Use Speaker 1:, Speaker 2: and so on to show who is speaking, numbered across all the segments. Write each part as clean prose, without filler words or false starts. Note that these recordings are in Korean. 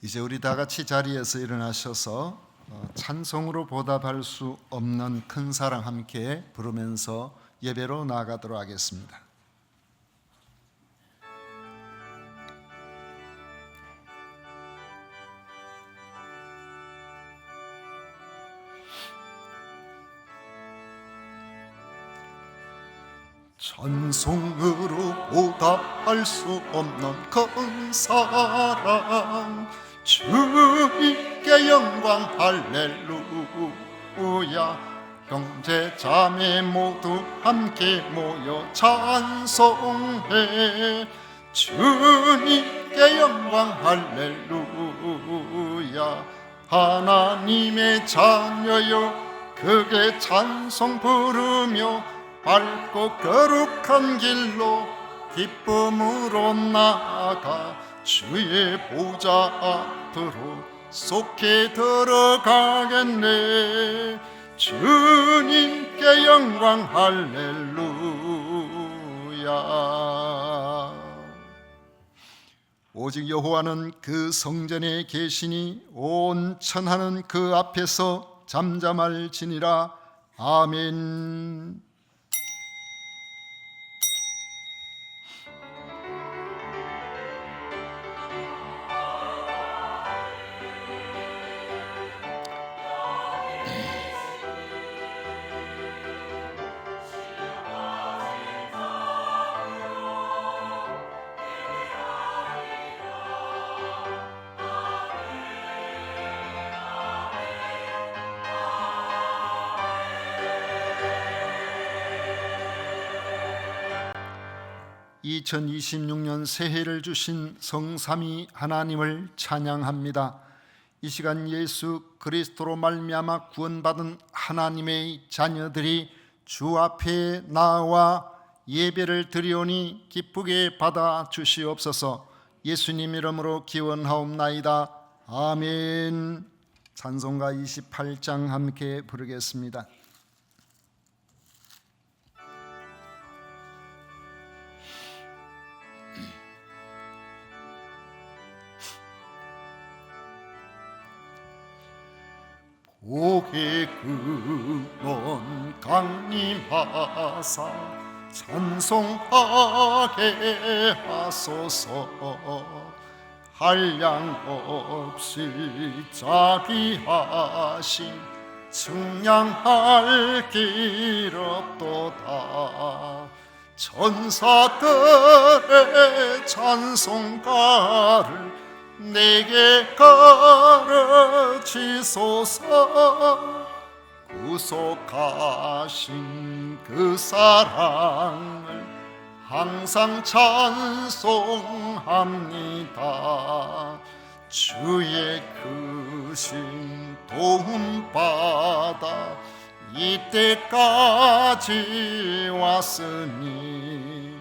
Speaker 1: 이제 우리 다 같이 자리에서 일어나셔서 찬송으로 보답할 수 없는 큰 사랑 함께 부르면서 예배로 나아가도록 하겠습니다. 찬송으로 보답할 수 없는 큰 사랑, 주님께 영광 할렐루야. 형제 자매 모두 함께 모여 찬송해. 주님께 영광 할렐루야. 하나님의 자녀여 크게 찬송 부르며 밝고 거룩한 길로 기쁨으로 나아가 주의 보좌 앞으로 속히 들어가겠네. 주님께 영광 할렐루야. 오직 여호와는 그 성전에 계시니 온 천하는 그 앞에서 잠잠할지니라. 아멘. (2026년) 새해를 주신 성삼위 하나님을 찬양합니다. 이 시간 예수 그리스도로 말미암아 구원받은 하나님의 자녀들이 주 앞에 나와 예배를 드리오니 기쁘게 받아 주시옵소서. 예수님 이름으로 기원하옵나이다. 아멘. 찬송가 28장 함께 부르겠습니다. 복의 근원 강림하사 찬송하게 하소서. 한량 없이 자비하신 측량할 길 없도다. 천사들의 찬송가를 내게 가르치소서. 구속하신 그 사랑을 항상 찬송합니다. 주의 크신 도움받아 이때까지 왔으니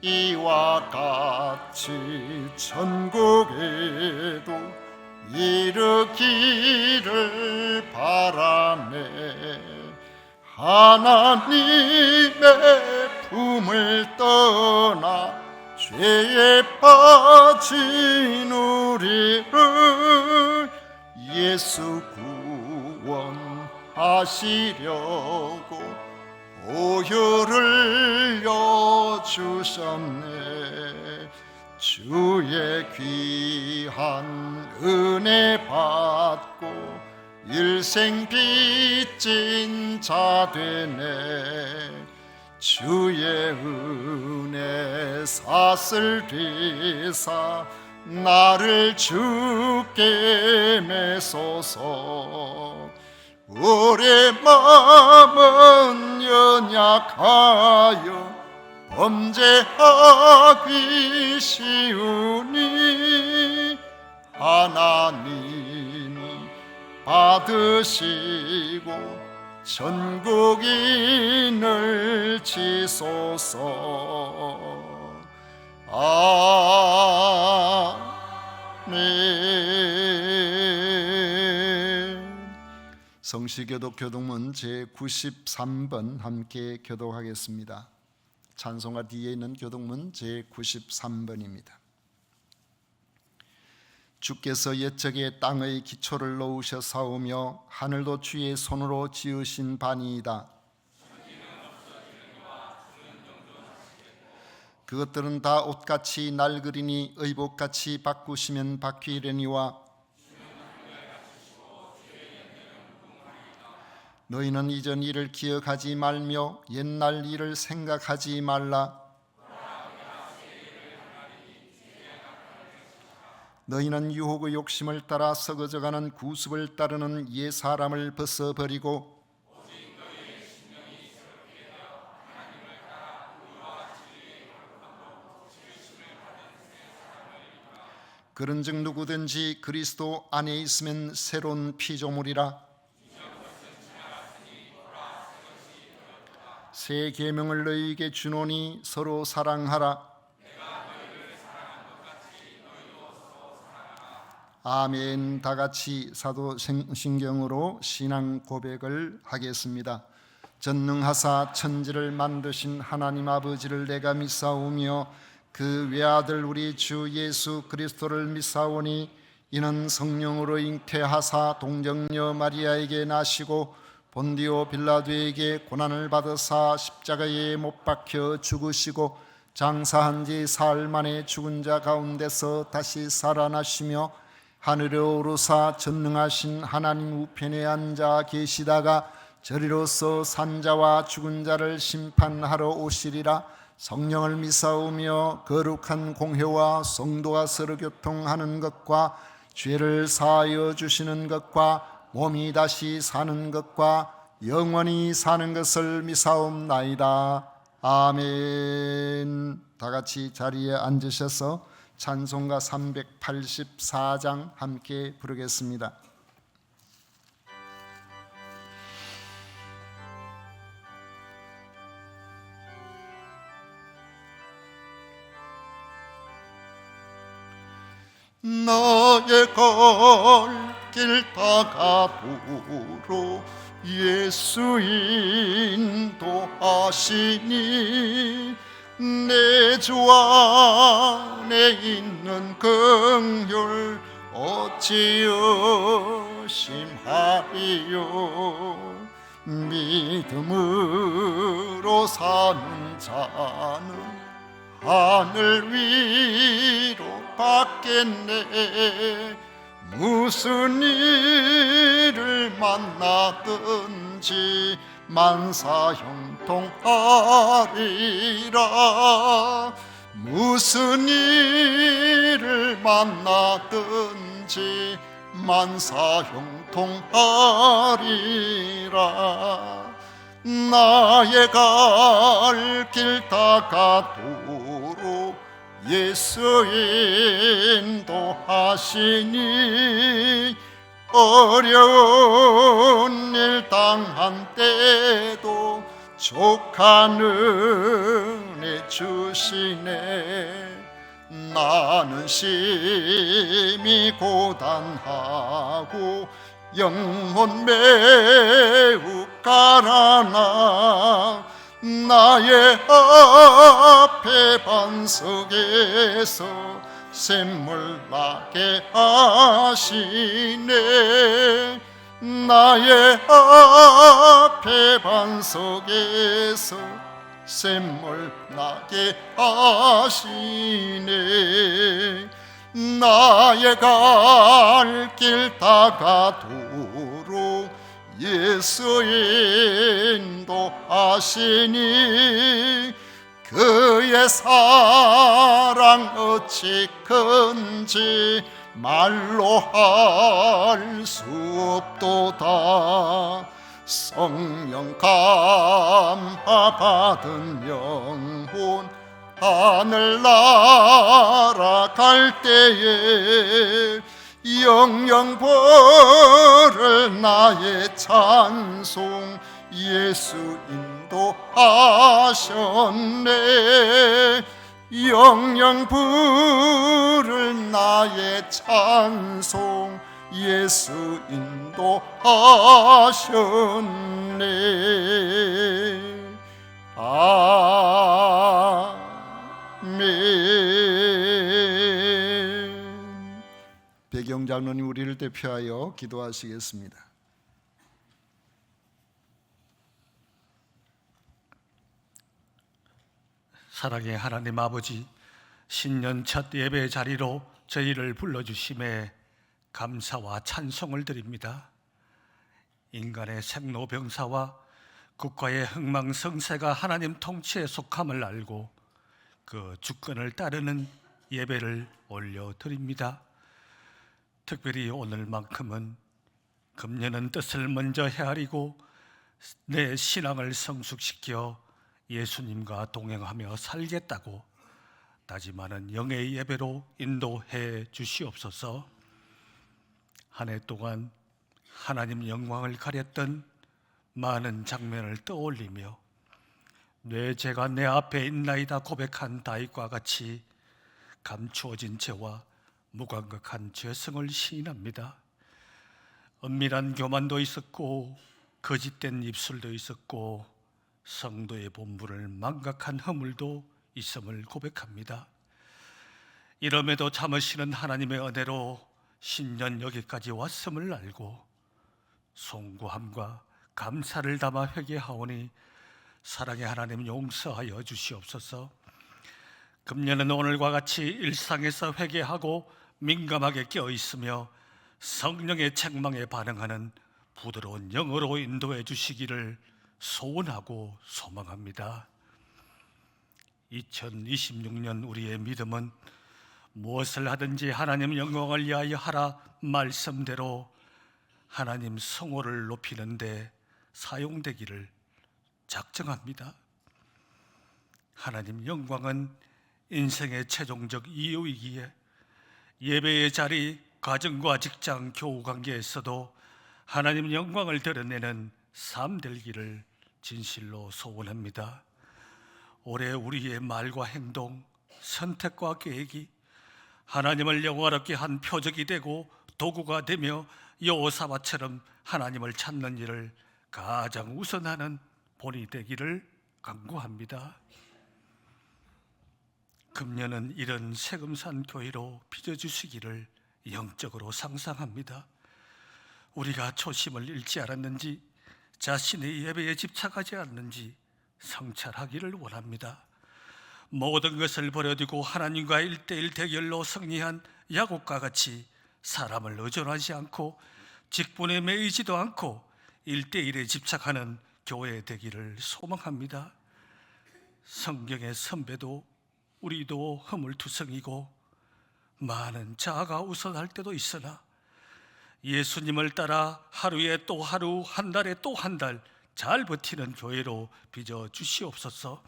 Speaker 1: 이와 같이 천국에도 이르기를 바라네. 하나님의 품을 떠나 죄에 빠진 우리를 예수 구원하시려고 보혈을 여주셨네. 주의 귀한 은혜 받고 일생 빚진 자 되네. 주의 은혜 사슬리사 나를 주께 매소서. 우리 마음은 연약하여 범죄하기 쉬우니 하나님이 받으시고 천국인을 치소서. 아멘. 성시교독 교독문 제93번 함께 교독하겠습니다. 찬송가 뒤에 있는 교독문 제93번입니다. 주께서 옛적에 땅의 기초를 놓으셔 사오며 하늘도 주의 손으로 지으신 바니이다. 그것들은 다 옷같이 낡으리니 의복같이 바꾸시면 바뀌려니와 너희는 이전 일을 기억하지 말며 옛날 일을 생각하지 말라. 너희는 유혹의 욕심을 따라 썩어져가는 구습을 따르는 옛 사람을 벗어버리고 그런즉 누구든지 그리스도 안에 있으면 새로운 피조물이라. 새 계명을 너희에게 주노니 서로 사랑하라. 아멘. 다 같이 사도신경으로 신앙 고백을 하겠습니다. 전능하사 천지를 만드신 하나님 아버지를 내가 믿사오며 그 외아들 우리 주 예수 그리스도를 믿사오니 이는 성령으로 잉태하사 동정녀 마리아에게 나시고 본디오 빌라도에게 고난을 받으사 십자가에 못 박혀 죽으시고 장사한 지 사흘 만에 죽은 자 가운데서 다시 살아나시며 하늘에 오르사 전능하신 하나님 우편에 앉아 계시다가 저리로서 산자와 죽은 자를 심판하러 오시리라. 성령을 믿사오며 거룩한 공회와 성도가 서로 교통하는 것과 죄를 사하여 주시는 것과 몸이 다시 사는 것과 영원히 사는 것을 믿사옵나이다. 아멘. 다 같이 자리에 앉으셔서 찬송가 384장 함께 부르겠습니다. 나의 갈 길 다가도록 예수 인도하시니 내 주 안에 있는 긍휼 어찌 의심하리요. 믿음으로 사는 자는 하늘 위로 받겠네. 무슨 일을 만나든지 만사형통하리라. 무슨 일을 만나든지 만사형통하리라. 나의 갈 길 다가도록 예수 인도하시니 어려운 일 당한 때도 족한 은혜 주시네. 나는 심히 고단하고 영혼 매우 가라나 나의 앞에 반석에서 샘물 나게 하시네. 나의 앞에 반석에서 샘물 나게 하시네. 나의 갈 길 다가도록 예수 인도하시니 그의 사랑 어찌 큰지 말로 할 수 없도다. 성령 감화 받은 영혼 하늘 날아갈 때에 영영 부를 나의 찬송 예수 인도하셨네. 영영 부를 나의 찬송 예수 인도하셨네. 아멘. 배경 장로님 우리를 대표하여 기도하시겠습니다.
Speaker 2: 사랑의 하나님 아버지, 신년 첫 예배 자리로 저희를 불러주심에 감사와 찬송을 드립니다. 인간의 생로병사와 국가의 흥망성쇠가 하나님 통치에 속함을 알고 그 주권을 따르는 예배를 올려드립니다. 특별히 오늘만큼은 금년은 뜻을 먼저 헤아리고 내 신앙을 성숙시켜 예수님과 동행하며 살겠다고 다짐하는 영의 예배로 인도해 주시옵소서. 한 해 동안 하나님 영광을 가렸던 많은 장면을 떠올리며 내 죄가 내 앞에 있나이다 고백한 다윗과 같이 감추어진 죄와 무감각한 죄성을 시인합니다. 은밀한 교만도 있었고 거짓된 입술도 있었고 성도의 본분을 망각한 허물도 있음을 고백합니다. 이럼에도 참으시는 하나님의 은혜로 신년 여기까지 왔음을 알고 송구함과 감사를 담아 회개하오니 사랑의 하나님 용서하여 주시옵소서. 금년은 오늘과 같이 일상에서 회개하고 민감하게 깨어있으며 성령의 책망에 반응하는 부드러운 영으로 인도해 주시기를 소원하고 소망합니다. 2026년 우리의 믿음은 무엇을 하든지 하나님 영광을 위하여 하라 말씀대로 하나님 성호를 높이는 데 사용되기를 작정합니다. 하나님 영광은 인생의 최종적 이유이기에 예배의 자리, 가정과 직장, 교우 관계에서도 하나님 영광을 드러내는 삶 되기를 진실로 소원합니다. 올해 우리의 말과 행동, 선택과 계획이 하나님을 영화롭게 한 표적이 되고 도구가 되며 여호사밧처럼 하나님을 찾는 일을 가장 우선하는 본이 되기를 간구합니다. 금년은 이런 세금산 교회로 빚어주시기를 영적으로 상상합니다. 우리가 초심을 잃지 않았는지 자신의 예배에 집착하지 않는지 성찰하기를 원합니다. 모든 것을 버려두고 하나님과 1:1 대결로 승리한 야곱과 같이 사람을 의존하지 않고 직분에 매이지도 않고 1:1에 집착하는 교회 되기를 소망합니다. 성경의 선배도 우리도 허물투성이고 많은 자아가 우선할 때도 있으나 예수님을 따라 하루에 또 하루, 한 달에 또 한 달 잘 버티는 교회로 빚어 주시옵소서.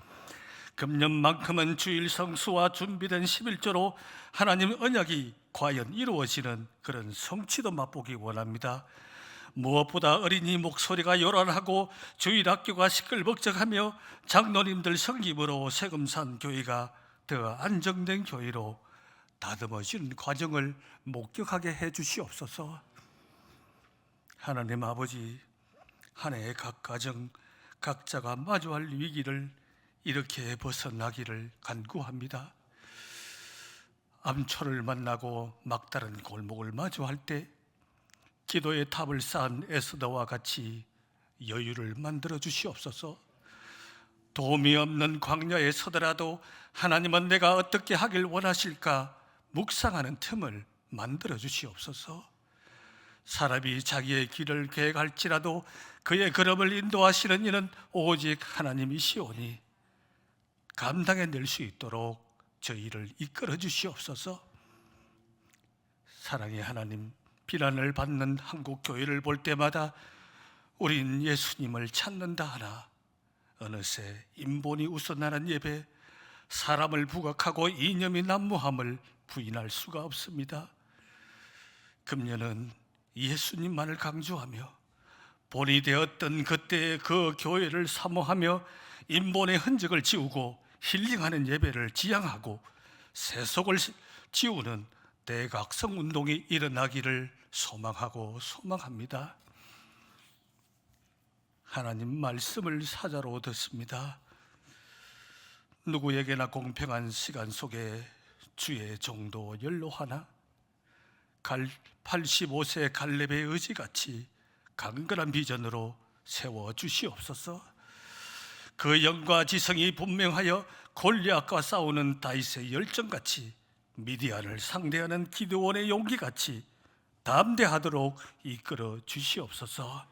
Speaker 2: 금년만큼은 주일 성수와 준비된 11조로 하나님 언약이 과연 이루어지는 그런 성취도 맛보기 원합니다. 무엇보다 어린이 목소리가 요란하고 주일 학교가 시끌벅적하며 장로님들 섬김으로 세금산 교회가 더 안정된 교회로 다듬어지는 과정을 목격하게 해 주시옵소서. 하나님 아버지, 한 해의 각 가정, 각자가 마주할 위기를 이렇게 벗어나기를 간구합니다. 암초를 만나고 막다른 골목을 마주할 때 기도의 탑을 쌓은 에스더와 같이 여유를 만들어 주시옵소서. 도움이 없는 광야에 서더라도 하나님은 내가 어떻게 하길 원하실까 묵상하는 틈을 만들어 주시옵소서. 사람이 자기의 길을 계획할지라도 그의 걸음을 인도하시는 이는 오직 하나님이시오니 감당해낼 수 있도록 저희를 이끌어 주시옵소서. 사랑의 하나님, 비난을 받는 한국 교회를 볼 때마다 우린 예수님을 찾는다 하나 어느새 인본이 우선하는 예배, 사람을 부각하고 이념이 난무함을 부인할 수가 없습니다. 금년은 예수님만을 강조하며 본이 되었던 그때의 그 교회를 사모하며 인본의 흔적을 지우고 힐링하는 예배를 지향하고 세속을 지우는 대각성 운동이 일어나기를 소망하고 소망합니다. 하나님 말씀을 사자로 듣습니다. 누구에게나 공평한 시간 속에 주의 정도 연로하나 85세 갈렙의 의지같이 강건한 비전으로 세워 주시옵소서. 그 영과 지성이 분명하여 골리앗과 싸우는 다윗의 열정같이, 미디안을 상대하는 기드온의 용기같이 담대하도록 이끌어 주시옵소서.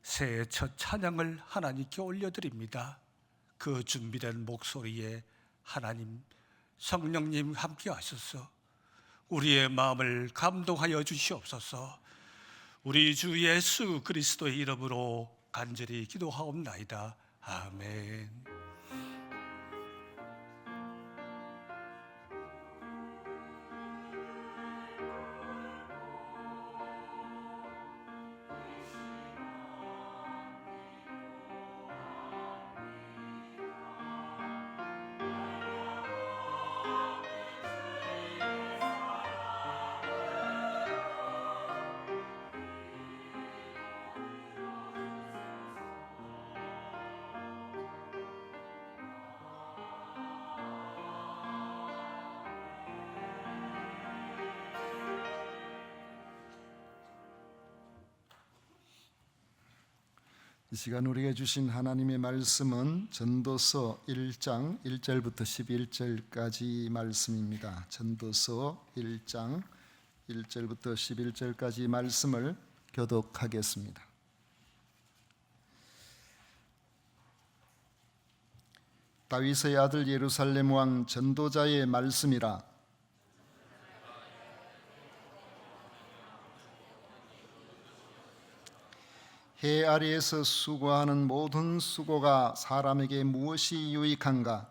Speaker 2: 새해 첫 찬양을 하나님께 올려드립니다. 그 준비된 목소리에 하나님, 성령님 함께 하셔서 우리의 마음을 감동하여 주시옵소서. 우리 주 예수 그리스도의 이름으로 간절히 기도하옵나이다. 아멘.
Speaker 1: 이 시간 우리에게 주신 하나님의 말씀은 전도서 1장 1절부터 11절까지 말씀입니다. 전도서 1장 1절부터 11절까지 말씀을 교독하겠습니다. 다윗의 아들 예루살렘 왕 전도자의 말씀이라. 해 아래에서 수고하는 모든 수고가 사람에게 무엇이 유익한가?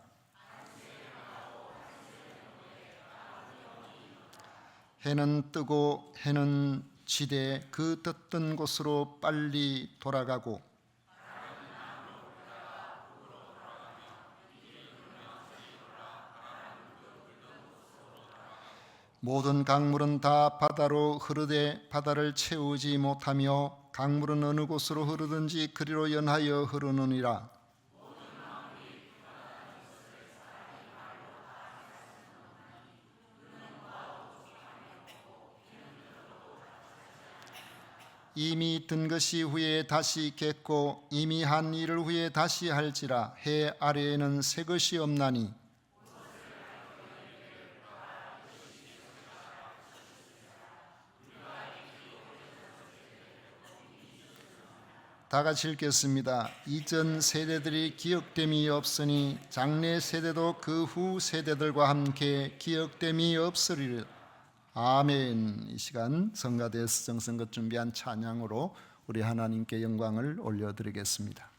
Speaker 1: 해는 뜨고 해는 지되 그 떴던 곳으로 빨리 돌아가고, 모든 강물은 다 바다로 흐르되 바다를 채우지 못하며 강물은 어느 곳으로 흐르든지 그리로 연하여 흐르느니라. 이미 든 것이 후에 다시 겠고 이미 한 일을 후에 다시 할지라. 해 아래에는 새 것이 없나니 다 같이 읽겠습니다. 이전 세대들이 기억됨이 없으니 장래 세대도 그 후 세대들과 함께 기억됨이 없으리라. 아멘. 이 시간 성가대에서 정성껏 준비한 찬양으로 우리 하나님께 영광을 올려드리겠습니다.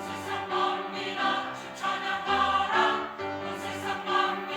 Speaker 3: 세상 만민아 찬양하라. 온 세상 만민아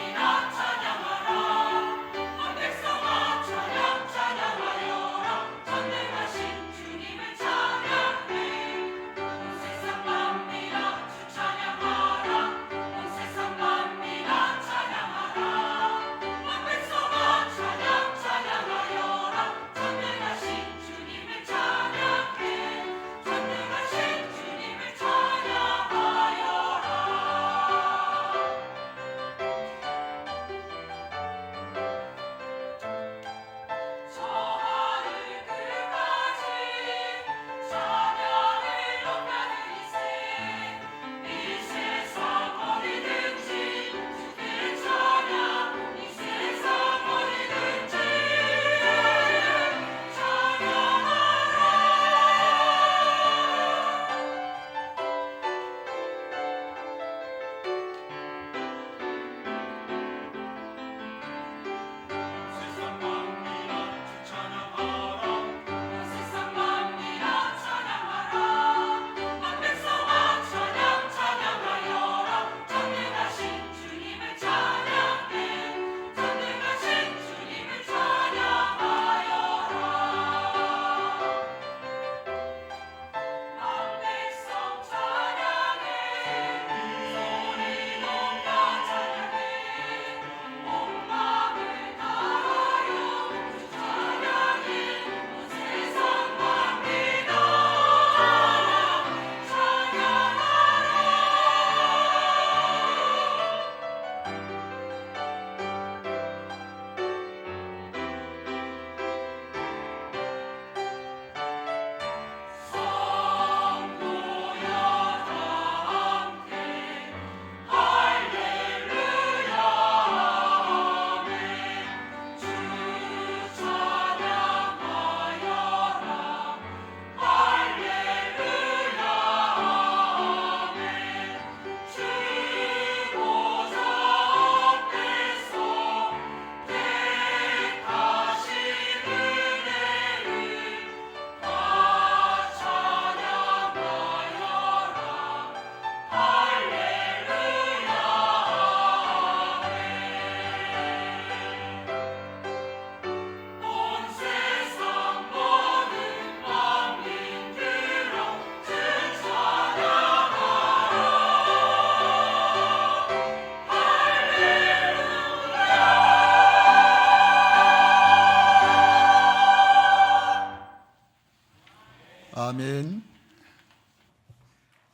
Speaker 1: 아멘.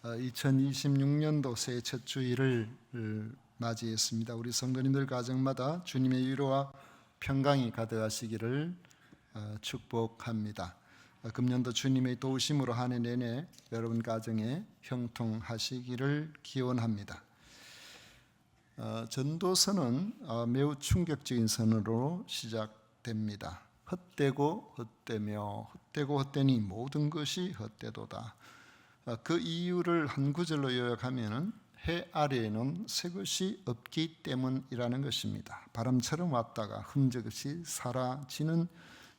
Speaker 1: 2026년도 새해 첫 주일을 맞이했습니다. 우리 성도님들 가정마다 주님의 위로와 평강이 가득하시기를 축복합니다. 금년도 주님의 도우심으로 한 해 내내 여러분 가정에 형통하시기를 기원합니다. 전도서는 매우 충격적인 선언으로 시작됩니다. 헛되고 헛되며 헛되고 헛되니 모든 것이 헛되도다. 그 이유를 한 구절로 요약하면 해 아래에는 새 것이 없기 때문이라는 것입니다. 바람처럼 왔다가 흔적 없이 사라지는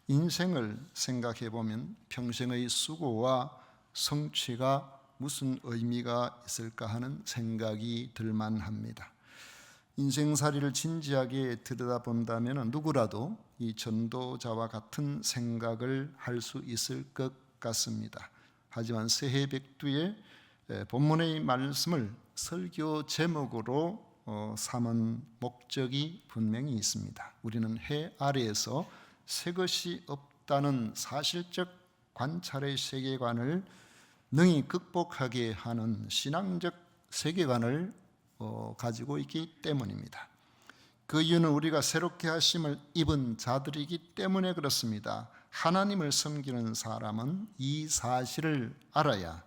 Speaker 1: 인생을 생각해 보면 평생의 수고와 성취가 무슨 의미가 있을까 하는 생각이 들만합니다. 인생살이를 진지하게 들여다본다면 누구라도 이 전도자와 같은 생각을 할 수 있을 것 같습니다. 하지만 새해 백두에 본문의 말씀을 설교 제목으로 삼은 목적이 분명히 있습니다. 우리는 해 아래에서 새 것이 없다는 사실적 관찰의 세계관을 능히 극복하게 하는 신앙적 세계관을 가지고 있기 때문입니다. 그 이유는 우리가 새롭게 하심을 입은 자들이기 때문에 그렇습니다. 하나님을 섬기는 사람은 이 사실을 알아야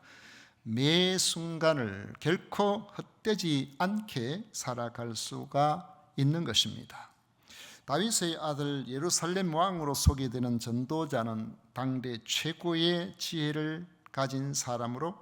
Speaker 1: 매 순간을 결코 헛되지 않게 살아갈 수가 있는 것입니다. 다윗의 아들 예루살렘 왕으로 소개되는 전도자는 당대 최고의 지혜를 가진 사람으로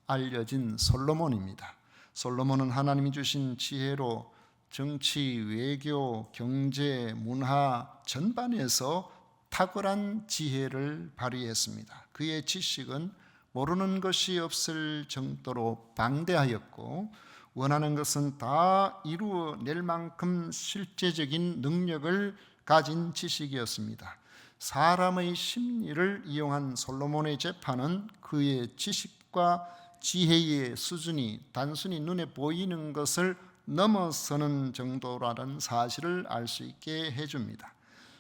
Speaker 1: 알려진 솔로몬입니다. 솔로몬은 하나님이 주신 지혜로 정치, 외교, 경제, 문화 전반에서 탁월한 지혜를 발휘했습니다. 그의 지식은 모르는 것이 없을 정도로 방대하였고 원하는 것은 다 이루어낼 만큼 실제적인 능력을 가진 지식이었습니다. 사람의 심리를 이용한 솔로몬의 재판은 그의 지식과 지혜의 수준이 단순히 눈에 보이는 것을 넘어서는 정도라는 사실을 알 수 있게 해줍니다.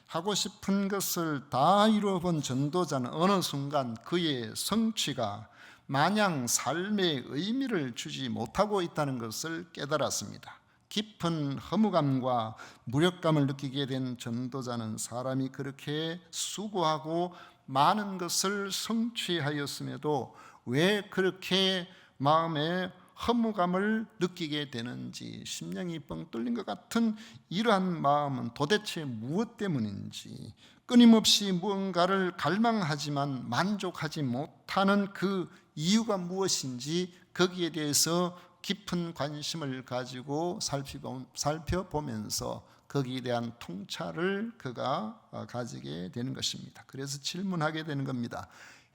Speaker 1: 하고 싶은 것을 다 이루어본 전도자는 어느 순간 그의 성취가 마냥 삶의 의미를 주지 못하고 있다는 것을 깨달았습니다. 깊은 허무감과 무력감을 느끼게 된 전도자는 사람이 그렇게 수고하고 많은 것을 성취하였음에도 왜 그렇게 마음에 허무감을 느끼게 되는지, 심령이 뻥 뚫린 것 같은 이러한 마음은 도대체 무엇 때문인지, 끊임없이 무언가를 갈망하지만 만족하지 못하는 그 이유가 무엇인지 거기에 대해서 깊은 관심을 가지고 살펴보면서 거기에 대한 통찰을 그가 가지게 되는 것입니다. 그래서 질문하게 되는 겁니다.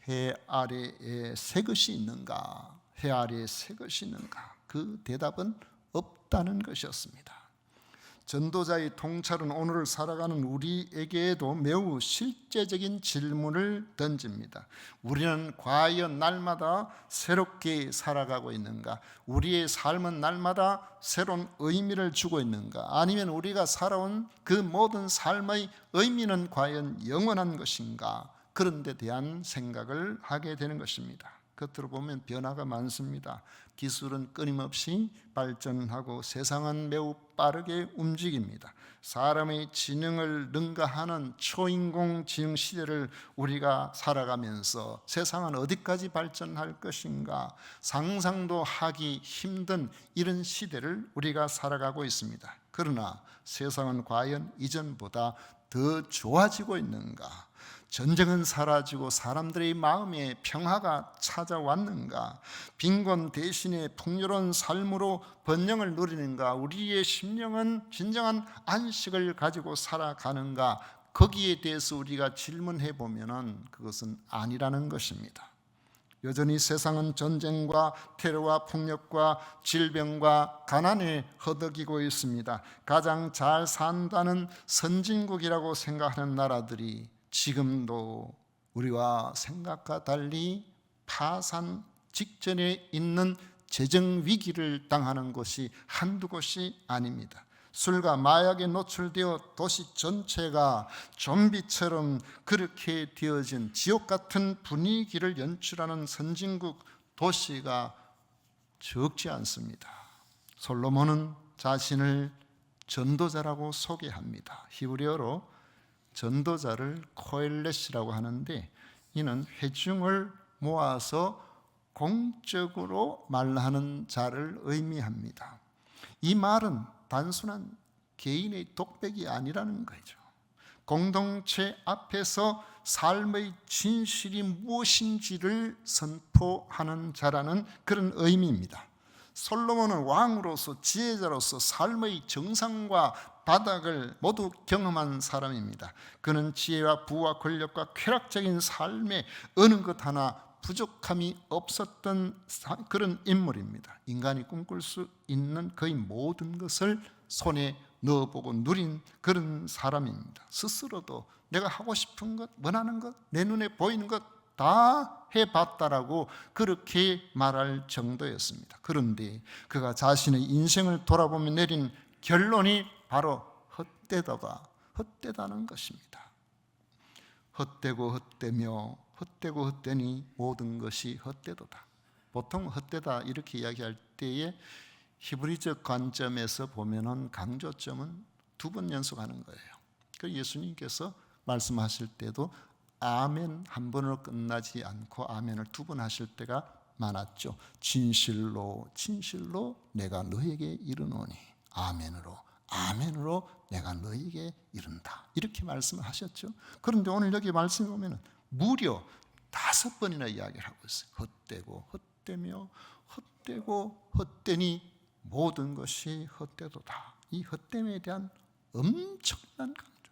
Speaker 1: 해 아래에 새 것이 있는가? 해 아래에 새 것이 있는가? 그 대답은 없다는 것이었습니다. 전도자의 통찰은 오늘을 살아가는 우리에게도 매우 실제적인 질문을 던집니다. 우리는 과연 날마다 새롭게 살아가고 있는가? 우리의 삶은 날마다 새로운 의미를 주고 있는가? 아니면 우리가 살아온 그 모든 삶의 의미는 과연 영원한 것인가? 그런 데 대한 생각을 하게 되는 것입니다. 겉으로 보면 변화가 많습니다. 기술은 끊임없이 발전하고 세상은 매우 빠르게 움직입니다. 사람의 지능을 능가하는 초인공지능 시대를 우리가 살아가면서 세상은 어디까지 발전할 것인가 상상도 하기 힘든 이런 시대를 우리가 살아가고 있습니다. 그러나 세상은 과연 이전보다 더 좋아지고 있는가? 전쟁은 사라지고 사람들의 마음에 평화가 찾아왔는가? 빈곤 대신에 풍요로운 삶으로 번영을 누리는가? 우리의 심령은 진정한 안식을 가지고 살아가는가? 거기에 대해서 우리가 질문해 보면은 그것은 아니라는 것입니다. 여전히 세상은 전쟁과 테러와 폭력과 질병과 가난에 허덕이고 있습니다. 가장 잘 산다는 선진국이라고 생각하는 나라들이 지금도 우리와 생각과 달리 파산 직전에 있는 재정 위기를 당하는 곳이 한두 곳이 아닙니다. 술과 마약에 노출되어 도시 전체가 좀비처럼 그렇게 되어진 지옥 같은 분위기를 연출하는 선진국 도시가 적지 않습니다. 솔로몬은 자신을 전도자라고 소개합니다. 히브리어로 전도자를 코엘렛이라고 하는데, 이는 회중을 모아서 공적으로 말하는 자를 의미합니다. 이 말은 단순한 개인의 독백이 아니라는 거죠. 공동체 앞에서 삶의 진실이 무엇인지를 선포하는 자라는 그런 의미입니다. 솔로몬은 왕으로서 지혜자로서 삶의 정상과 바닥을 모두 경험한 사람입니다. 그는 지혜와 부와 권력과 쾌락적인 삶에 어느 것 하나 부족함이 없었던 그런 인물입니다. 인간이 꿈꿀 수 있는 거의 모든 것을 손에 넣어보고 누린 그런 사람입니다. 스스로도 내가 하고 싶은 것, 원하는 것, 내 눈에 보이는 것 다 해봤다라고 그렇게 말할 정도였습니다. 그런데 그가 자신의 인생을 돌아보며 내린 결론이 바로 헛되다는 것입니다. 헛되고 헛되며 헛되고 헛되니 모든 것이 헛되도다. 보통 헛되다 이렇게 이야기할 때에 히브리적 관점에서 보면은 강조점은 두 번 연속하는 거예요. 그 예수님께서 말씀하실 때도 아멘 한 번으로 끝나지 않고 아멘을 두 번 하실 때가 많았죠. 진실로 진실로 내가 너에게 이르노니 아멘으로 내가 너에게 이른다, 이렇게 말씀하셨죠. 그런데 오늘 여기 말씀에 보면 무려 5번이나 이야기를 하고 있어요. 헛되고 헛되며 헛되고 헛되니 모든 것이 헛되도다. 이 헛됨에 대한 엄청난 강조,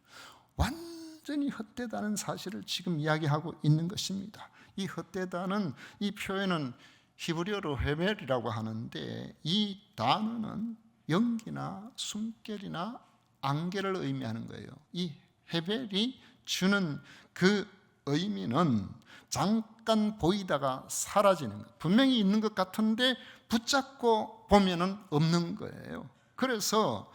Speaker 1: 완전히 헛되다는 사실을 지금 이야기하고 있는 것입니다. 이 헛되다는 이 표현은 히브리어로 헤벨이라고 하는데, 이 단어는 연기나 숨결이나 안개를 의미하는 거예요. 이 헤벨이 주는 그 의미는 잠깐 보이다가 사라지는 것, 분명히 있는 것 같은데 붙잡고 보면은 없는 거예요. 그래서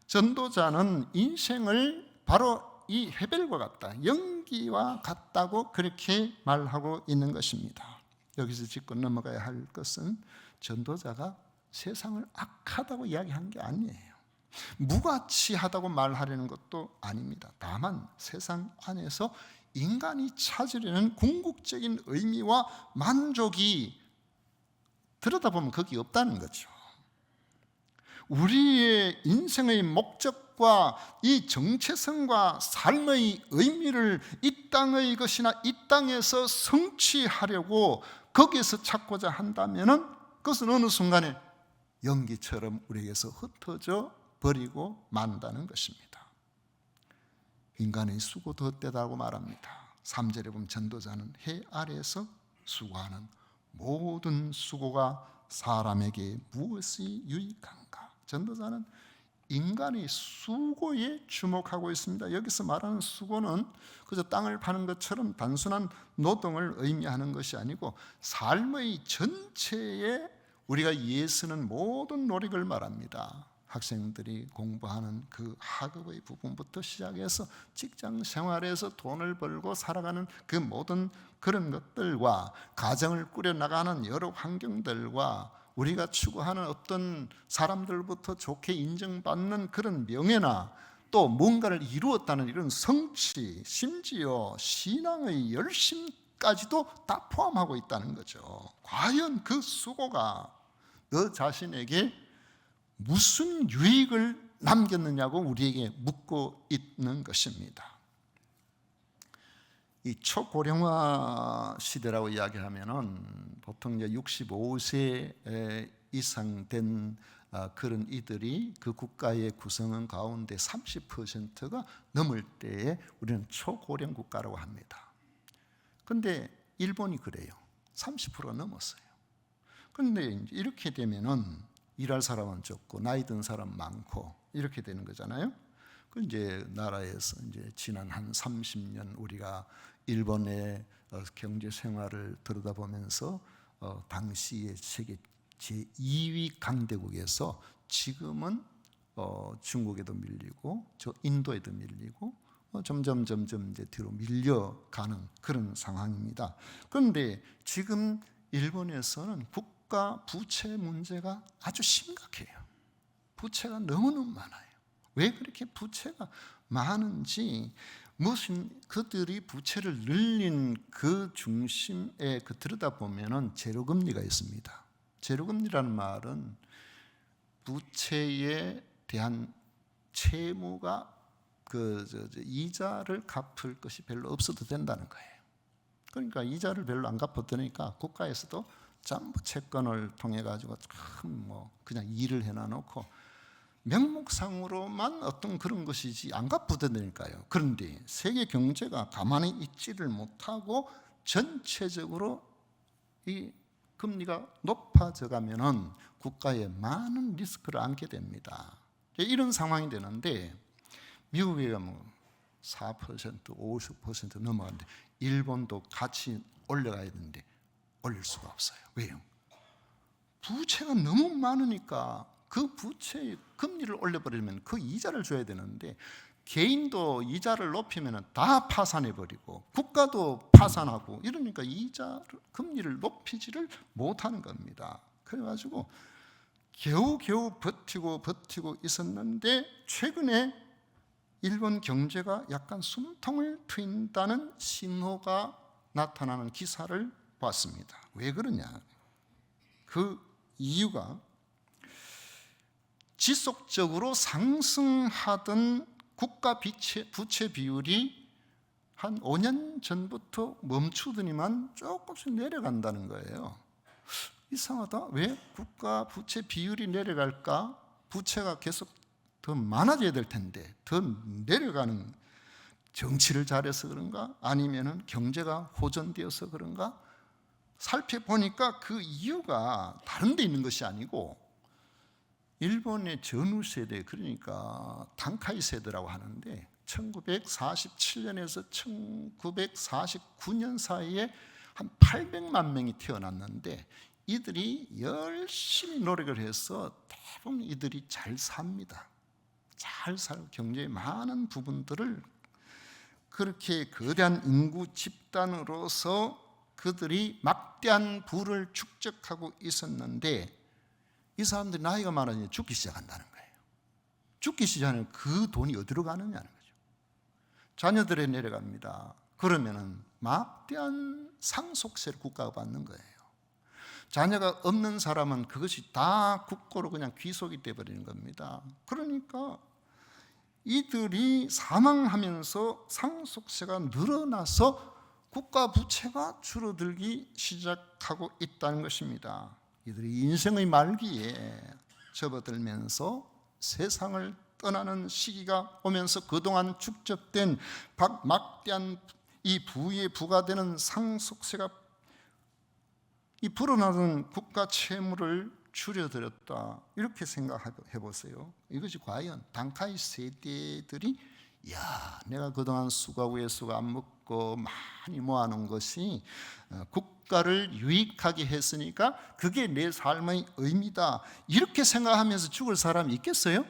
Speaker 1: 전도자는 인생을 바로 이 헤벨과 같다, 연기와 같다고 그렇게 말하고 있는 것입니다. 여기서 짚고 넘어가야 할 것은 전도자가 세상을 악하다고 이야기한 게 아니에요. 무가치하다고 말하려는 것도 아닙니다. 다만 세상 안에서 인간이 찾으려는 궁극적인 의미와 만족이 들여다보면 거기 없다는 거죠. 우리의 인생의 목적과 이 정체성과 삶의 의미를 이 땅의 것이나 이 땅에서 성취하려고 거기에서 찾고자 한다면 그것은 어느 순간에 연기처럼 우리에게서 흩어져 버리고 만다는 것입니다. 인간의 수고도 헛되다고 말합니다. 3절에 보면 전도자는 해 아래에서 수고하는 모든 수고가 사람에게 무엇이 유익한가? 전도자는 인간의 수고에 주목하고 있습니다. 여기서 말하는 수고는 그저 땅을 파는 것처럼 단순한 노동을 의미하는 것이 아니고 삶의 전체에 우리가 예쓰는 모든 노력을 말합니다. 학생들이 공부하는 그 학업의 부분부터 시작해서 직장 생활에서 돈을 벌고 살아가는 그 모든 그런 것들과 가정을 꾸려나가는 여러 환경들과 우리가 추구하는 어떤 사람들부터 좋게 인정받는 그런 명예나 또 뭔가를 이루었다는 이런 성취, 심지어 신앙의 열심까지도 다 포함하고 있다는 거죠. 과연 그 수고가 너 자신에게 무슨 유익을 남겼느냐고 우리에게 묻고 있는 것입니다. 이 초고령화 시대라고 이야기하면은 보통 이제 65세 이상 된 그런 이들이 그 국가의 구성원 가운데 30%가 넘을 때에 우리는 초고령 국가라고 합니다. 그런데 일본이 그래요. 30%가 넘었어요. 그런데 이렇게 되면은 일할 사람은 적고 나이 든 사람 많고 이렇게 되는 거잖아요. 그 이제 나라에서 이제 지난 한 30년 우리가 일본의 경제 생활을 들여다보면서 당시의 세계 제2위 강대국에서 지금은 중국에도 밀리고 저 인도에도 밀리고 점점 이제 뒤로 밀려가는 그런 상황입니다. 그런데 지금 일본에서는 국가 부채 문제가 아주 심각해요. 부채가 너무너무 많아요. 왜 그렇게 부채가 많은지, 무슨 그들이 부채를 늘린 그 중심에 들여다보면 재료금리가 있습니다. 재료금리라는 말은 부채에 대한 채무가 이자를 갚을 것이 별로 없어도 된다는 거예요. 그러니까 이자를 별로 안 갚아도 되니까 국가에서도 전부 채권을 통해 가지고 그냥 일을 해놔놓고 명목상으로만 어떤 그런 것이지 안 갚아도 되니까요. 그런데 세계 경제가 가만히 있지를 못하고 전체적으로 이 금리가 높아져 가면은 국가에 많은 리스크를 안게 됩니다. 이런 상황이 되는데 미국에 가면 4%, 50% 넘어가는데 일본도 같이 올려가야 되는데 올릴 수가 없어요. 왜요? 부채가 너무 많으니까 그 부채의 금리를 올려버리면 그 이자를 줘야 되는데 개인도 이자를 높이면 다 파산해버리고 국가도 파산하고 이러니까 금리를 높이지를 못하는 겁니다. 그래가지고 겨우겨우 버티고 있었는데 최근에 일본 경제가 약간 숨통을 트인다는 신호가 나타나는 기사를 봤습니다. 왜 그러냐? 그 이유가 지속적으로 상승하던 국가 부채 비율이 한 5년 전부터 멈추더니만 조금씩 내려간다는 거예요. 이상하다. 왜 국가 부채 비율이 내려갈까? 부채가 계속 더 많아져야 될 텐데 더 내려가는, 정치를 잘해서 그런가? 아니면 경제가 호전되어서 그런가? 살펴보니까 그 이유가 다른 데 있는 것이 아니고 일본의 전후 세대, 그러니까 단카이 세대라고 하는데 1947년에서 1949년 사이에 한 800만 명이 태어났는데 이들이 열심히 노력을 해서 대부분 이들이 잘 삽니다. 잘 살고 경제의 많은 부분들을 그렇게 거대한 인구 집단으로서 그들이 막대한 부를 축적하고 있었는데 이 사람들이 나이가 많아지면 죽기 시작한다는 거예요. 죽기 시작하면 그 돈이 어디로 가느냐는 거죠. 자녀들에 내려갑니다. 그러면은 막대한 상속세를 국가가 받는 거예요. 자녀가 없는 사람은 그것이 다 국고로 그냥 귀속이 되어버리는 겁니다. 그러니까 이들이 사망하면서 상속세가 늘어나서 국가 부채가 줄어들기 시작하고 있다는 것입니다. 이들이 인생의 말기에 접어들면서 세상을 떠나는 시기가 오면서 그동안 축적된 막대한 이 부에 부과되는 상속세가 이 불어나는 국가 채무를 줄여들였다, 이렇게 생각해 보세요. 이것이 과연 단카이 세대들이 내가 그동안 수가 위에 수가 안 먹고 많이 모아놓은 것이 국가를 유익하게 했으니까 그게 내 삶의 의미다, 이렇게 생각하면서 죽을 사람이 있겠어요?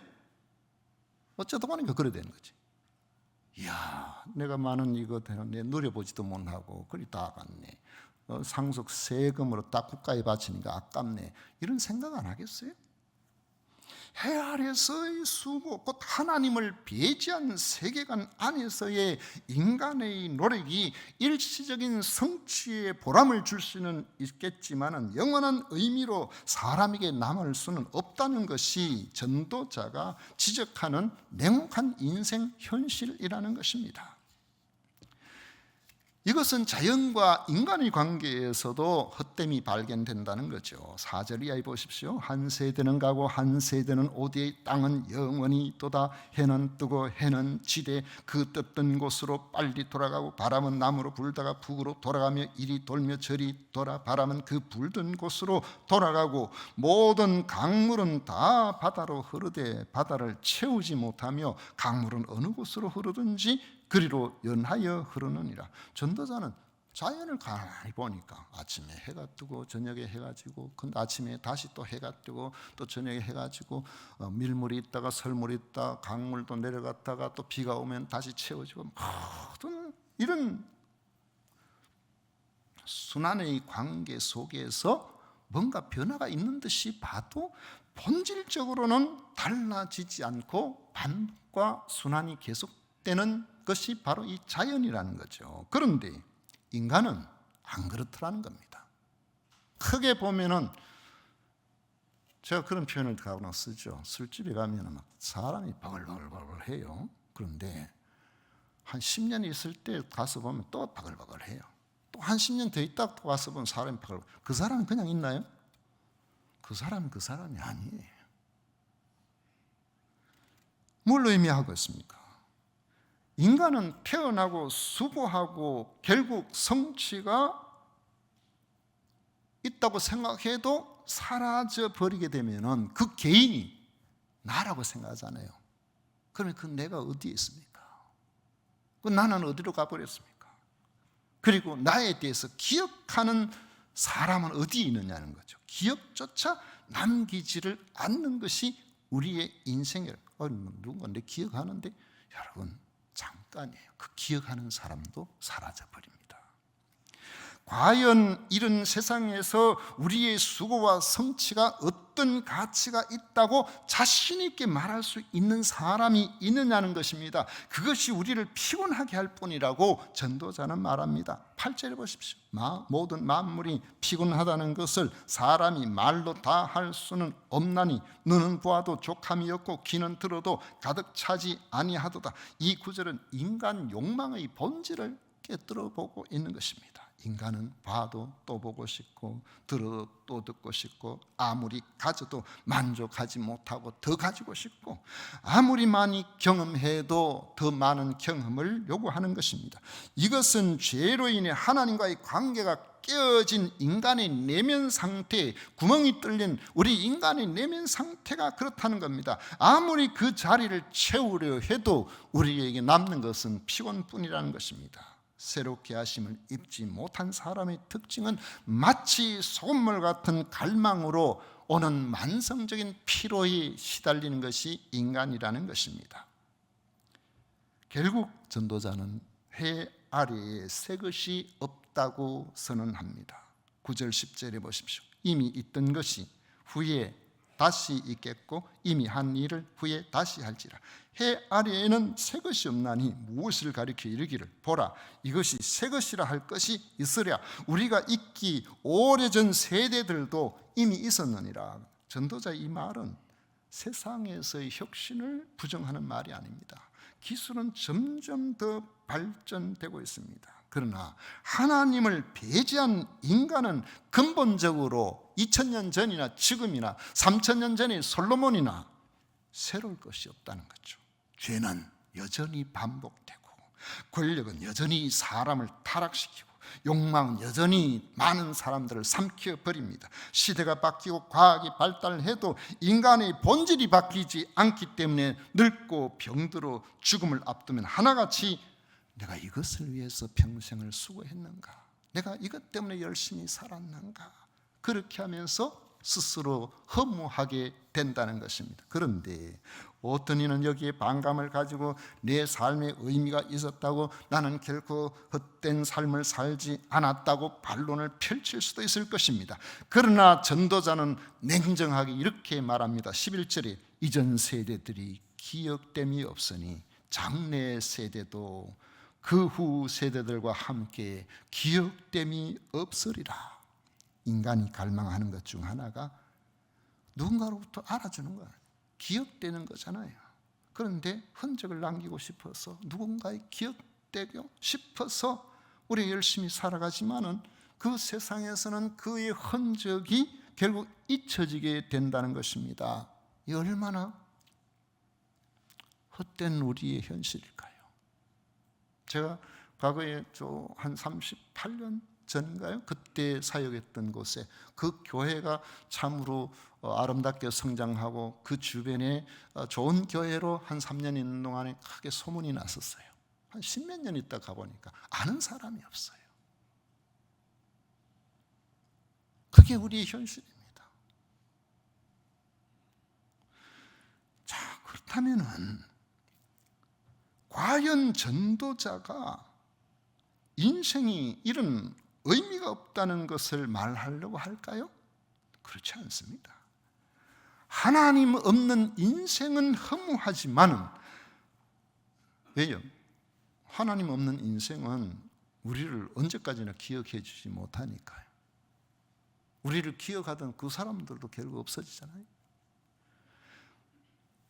Speaker 1: 어쩌다 보니까 그래 되는 거지. 내가 많은 이거 내 누려보지도 못하고 그리 다 갔네. 상속 세금으로 딱 국가에 바치니까 아깝네, 이런 생각 안 하겠어요? 해 아래서의 수고, 곧 하나님을 배제한 세계관 안에서의 인간의 노력이 일시적인 성취의 보람을 줄 수는 있겠지만 영원한 의미로 사람에게 남을 수는 없다는 것이 전도자가 지적하는 냉혹한 인생 현실이라는 것입니다. 이것은 자연과 인간의 관계에서도 헛됨이 발견된다는 거죠. 4절 이하에 보십시오. 한 세대는 가고 한 세대는 오되 땅은 영원히 있도다. 해는 뜨고 해는 지되 그 떴던 곳으로 빨리 돌아가고 바람은 남으로 불다가 북으로 돌아가며 이리 돌며 저리 돌아 바람은 그 불던 곳으로 돌아가고 모든 강물은 다 바다로 흐르되 바다를 채우지 못하며 강물은 어느 곳으로 흐르든지 그리로 연하여 흐르느니라. 전도자는 자연을 가만히 보니까 아침에 해가 뜨고 저녁에 해가 지고, 근데 아침에 다시 또 해가 뜨고 또 저녁에 해가 지고, 밀물이 있다가 설물이 있다, 강물도 내려갔다가 또 비가 오면 다시 채워지고, 모든 이런 순환의 관계 속에서 뭔가 변화가 있는 듯이 봐도 본질적으로는 달라지지 않고 반복과 순환이 계속되는 것이 바로 이 자연이라는 거죠. 그런데 인간은 안 그렇더라는 겁니다. 크게 보면은, 제가 그런 표현을 가거나 쓰죠. 술집에 가면 막 사람이 바글바글 해요. 그런데 한 10년 있을 때 가서 보면 또 바글바글 해요. 또 한 10년 더 있다 또 가서 보면 사람이 바글바글. 그 사람은 그냥 있나요? 그 사람이 아니에요. 뭘 의미하고 있습니까? 인간은 태어나고 수고하고 결국 성취가 있다고 생각해도 사라져 버리게 되면은 그 개인이 나라고 생각하잖아요. 그러면 그 내가 어디에 있습니까? 그 나는 어디로 가버렸습니까? 그리고 나에 대해서 기억하는 사람은 어디에 있느냐는 거죠. 기억조차 남기지를 않는 것이 우리의 인생이에요. 누군가 내 기억하는데, 여러분 잠깐이에요. 그 기억하는 사람도 사라져 버립니다. 과연 이런 세상에서 우리의 수고와 성취가 어떤 가치가 있다고 자신 있게 말할 수 있는 사람이 있느냐는 것입니다. 그것이 우리를 피곤하게 할 뿐이라고 전도자는 말합니다. 8절에 보십시오. 모든 만물이 피곤하다는 것을 사람이 말로 다 할 수는 없나니 눈은 보아도 족함이 없고 귀는 들어도 가득 차지 아니하도다. 이 구절은 인간 욕망의 본질을 깨뜨려 보고 있는 것입니다. 인간은 봐도 또 보고 싶고 들어도 또 듣고 싶고, 아무리 가져도 만족하지 못하고 더 가지고 싶고, 아무리 많이 경험해도 더 많은 경험을 요구하는 것입니다. 이것은 죄로 인해 하나님과의 관계가 깨어진 인간의 내면 상태, 구멍이 뚫린 우리 인간의 내면 상태가 그렇다는 겁니다. 아무리 그 자리를 채우려 해도 우리에게 남는 것은 피곤뿐이라는 것입니다. 새롭게 하심을 입지 못한 사람의 특징은 마치 소금물 같은 갈망으로 오는 만성적인 피로에 시달리는 것이 인간이라는 것입니다. 결국 전도자는 해 아래에 새 것이 없다고 선언합니다. 9절 10절에 보십시오. 이미 있던 것이 후에 다시 있겠고 이미 한 일을 후에 다시 할지라. 해 아래에는 새 것이 없나니 무엇을 가리켜 이르기를 보라 이것이 새 것이라 할 것이 있으랴. 우리가 있기 오래전 세대들도 이미 있었느니라. 전도자의 이 말은 세상에서의 혁신을 부정하는 말이 아닙니다. 기술은 점점 더 발전되고 있습니다. 그러나 하나님을 배제한 인간은 근본적으로 2000년 전이나 지금이나 3000년 전의 솔로몬이나 새로울 것이 없다는 거죠. 죄는 여전히 반복되고, 권력은 여전히 사람을 타락시키고, 욕망은 여전히 많은 사람들을 삼켜버립니다. 시대가 바뀌고 과학이 발달해도 인간의 본질이 바뀌지 않기 때문에 늙고 병들어 죽음을 앞두면 하나같이 내가 이것을 위해서 평생을 수고했는가? 내가 이것 때문에 열심히 살았는가? 그렇게 하면서 스스로 허무하게 된다는 것입니다. 그런데 어떤 이는 여기에 반감을 가지고 내 삶에 의미가 있었다고, 나는 결코 헛된 삶을 살지 않았다고 반론을 펼칠 수도 있을 것입니다. 그러나 전도자는 냉정하게 이렇게 말합니다. 11절에 이전 세대들이 기억됨이 없으니 장래 세대도 그 후 세대들과 함께 기억됨이 없으리라. 인간이 갈망하는 것 중 하나가 누군가로부터 알아주는 거예요. 기억되는 거잖아요. 그런데 흔적을 남기고 싶어서, 누군가의 기억되고 싶어서 우리 열심히 살아가지만은 그 세상에서는 그의 흔적이 결국 잊혀지게 된다는 것입니다. 이 얼마나 헛된 우리의 현실일까요? 제가 과거에 한 38년 전인가요? 그때 사역했던 곳에 그 교회가 참으로 아름답게 성장하고 그 주변에 좋은 교회로 한 3년 있는 동안에 크게 소문이 났었어요. 한 10몇 년 있다 가보니까 아는 사람이 없어요. 그게 우리의 현실입니다. 자, 그렇다면은 과연 전도자가 인생이 이런 의미가 없다는 것을 말하려고 할까요? 그렇지 않습니다. 하나님 없는 인생은 허무하지만은, 왜요? 하나님 없는 인생은 우리를 언제까지나 기억해 주지 못하니까요. 우리를 기억하던 그 사람들도 결국 없어지잖아요.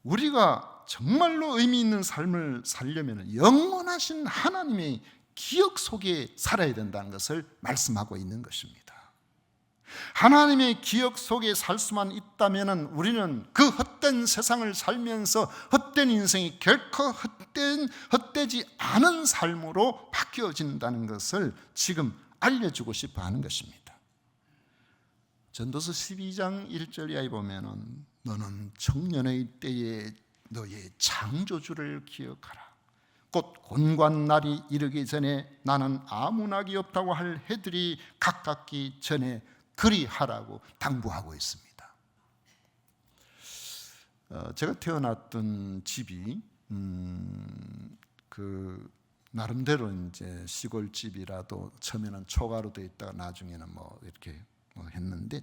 Speaker 1: 우리가 정말로 의미 있는 삶을 살려면 영원하신 하나님의 기억 속에 살아야 된다는 것을 말씀하고 있는 것입니다. 하나님의 기억 속에 살 수만 있다면 우리는 그 헛된 세상을 살면서 헛된 인생이 결코 헛되지 않은 삶으로 바뀌어진다는 것을 지금 알려주고 싶어 하는 것입니다. 전도서 12장 1절 이하에 보면은 너는 청년의 때에 너의 창조주를 기억하라. 곧 곤고한 날이 이르기 전에 나는 아무 낙이 없다고 할 해들이 가깝기 전에 그리하라고 당부하고 있습니다. 제가 태어났던 집이 그 나름대로 이제 시골집이라도 처음에는 초가로 되어 있다가 나중에는 뭐 이렇게 했는데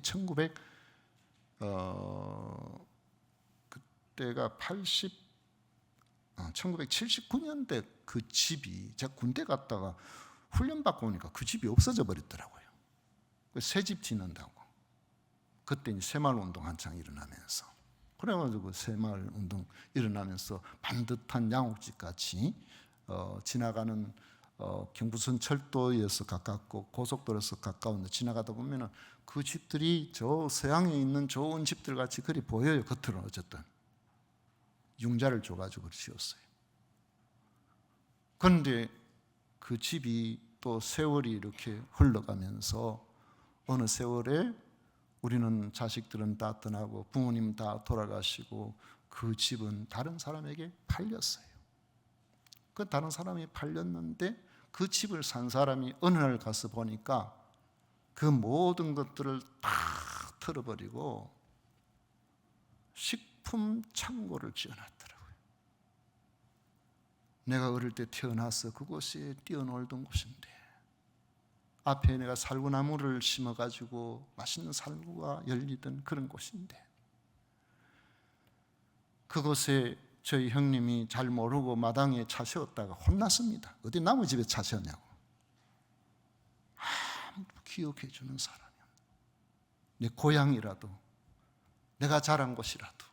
Speaker 1: 그때가 1979년대 그 집이, 제가 군대 갔다가 훈련 받고 오니까 그 집이 없어져 버렸더라고요. 새 집 짓는다고. 그때 이제 새마을 운동 한창 일어나면서, 그래가지고 새마을 운동 일어나면서 반듯한 양옥집 같이 지나가는 경부선 철도에서 가깝고 고속도로에서 가까운데 지나가다 보면은 그 집들이 저 서양에 있는 좋은 집들 같이 그리 보여요. 겉으로. 어쨌든 융자를 줘가지고 지었어요. 그런데 그 집이 또 세월이 이렇게 흘러가면서 어느 세월에 우리는 자식들은 다 떠나고 부모님 다 돌아가시고 그 집은 다른 사람에게 팔렸어요. 그 다른 사람이 팔렸는데 그 집을 산 사람이 어느 날 가서 보니까 그 모든 것들을 다 털어버리고 식품 창고를 지어놨더라고요. 내가 어릴 때 태어나서 그곳에 뛰어놀던 곳인데, 앞에 내가 살구나무를 심어가지고 맛있는 살구가 열리던 그런 곳인데, 그곳에 저희 형님이 잘 모르고 마당에 차 세웠다가 혼났습니다. 어디 남의 집에 차 세웠냐고. 아무도 기억해 주는 사람이 없네. 내 고향이라도, 내가 자란 곳이라도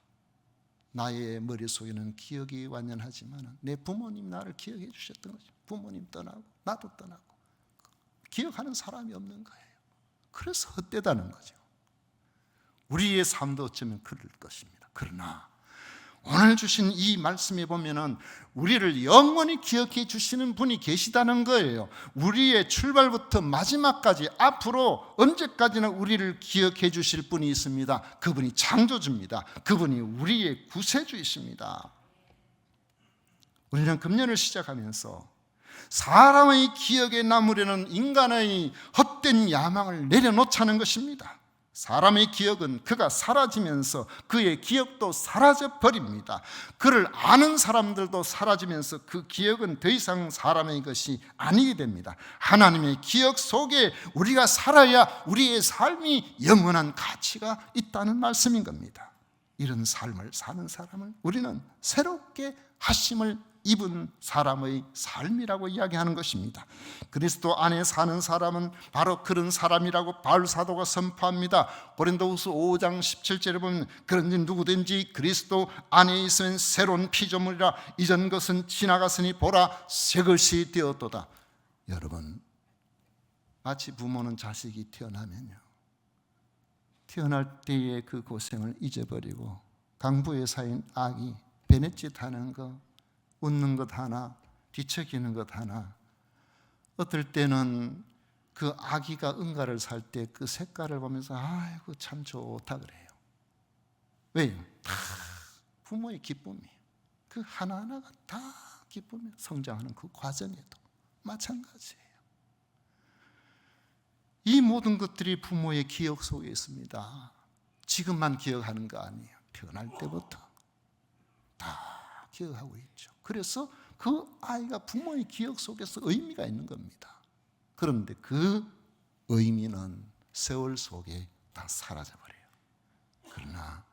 Speaker 1: 나의 머릿속에는 기억이 완연하지만 내 부모님 나를 기억해 주셨던 거죠. 부모님 떠나고 나도 떠나고 기억하는 사람이 없는 거예요. 그래서 헛되다는 거죠. 우리의 삶도 어쩌면 그럴 것입니다. 그러나 오늘 주신 이 말씀에 보면은 우리를 영원히 기억해 주시는 분이 계시다는 거예요. 우리의 출발부터 마지막까지 앞으로 언제까지나 우리를 기억해 주실 분이 있습니다. 그분이 창조주입니다. 그분이 우리의 구세주이십니다. 우리는 금년을 시작하면서 사람의 기억에 남으려는 인간의 헛된 야망을 내려놓자는 것입니다. 사람의 기억은 그가 사라지면서 그의 기억도 사라져 버립니다. 그를 아는 사람들도 사라지면서 그 기억은 더 이상 사람의 것이 아니게 됩니다. 하나님의 기억 속에 우리가 살아야 우리의 삶이 영원한 가치가 있다는 말씀인 겁니다. 이런 삶을 사는 사람을 우리는 새롭게 하심을 입은 사람의 삶이라고 이야기하는 것입니다. 그리스도 안에 사는 사람은 바로 그런 사람이라고 바울 사도가 선포합니다. 고린도후서 5장 17절에 보면 그런지 누구든지 그리스도 안에 있으면 새로운 피조물이라 이전 것은 지나갔으니 보라 새 것이 되었도다. 여러분, 마치 부모는 자식이 태어나면요, 태어날 때의 그 고생을 잊어버리고 강부에 쌓인 아기 베넷짓 하는 거, 웃는 것 하나, 뒤척이는 것 하나, 어떨 때는 그 아기가 응가를 살 때 그 색깔을 보면서 아이고 참 좋다 그래요. 왜요? 다 부모의 기쁨이에요. 그 하나하나가 다 기쁨이에요. 성장하는 그 과정에도 마찬가지예요. 이 모든 것들이 부모의 기억 속에 있습니다. 지금만 기억하는 거 아니에요. 태어날 때부터 다 기억하고 있죠. 그래서 그 아이가 부모의 기억 속에서 의미가 있는 겁니다. 그런데 그 의미는 세월 속에 다 사라져버려요. 그러나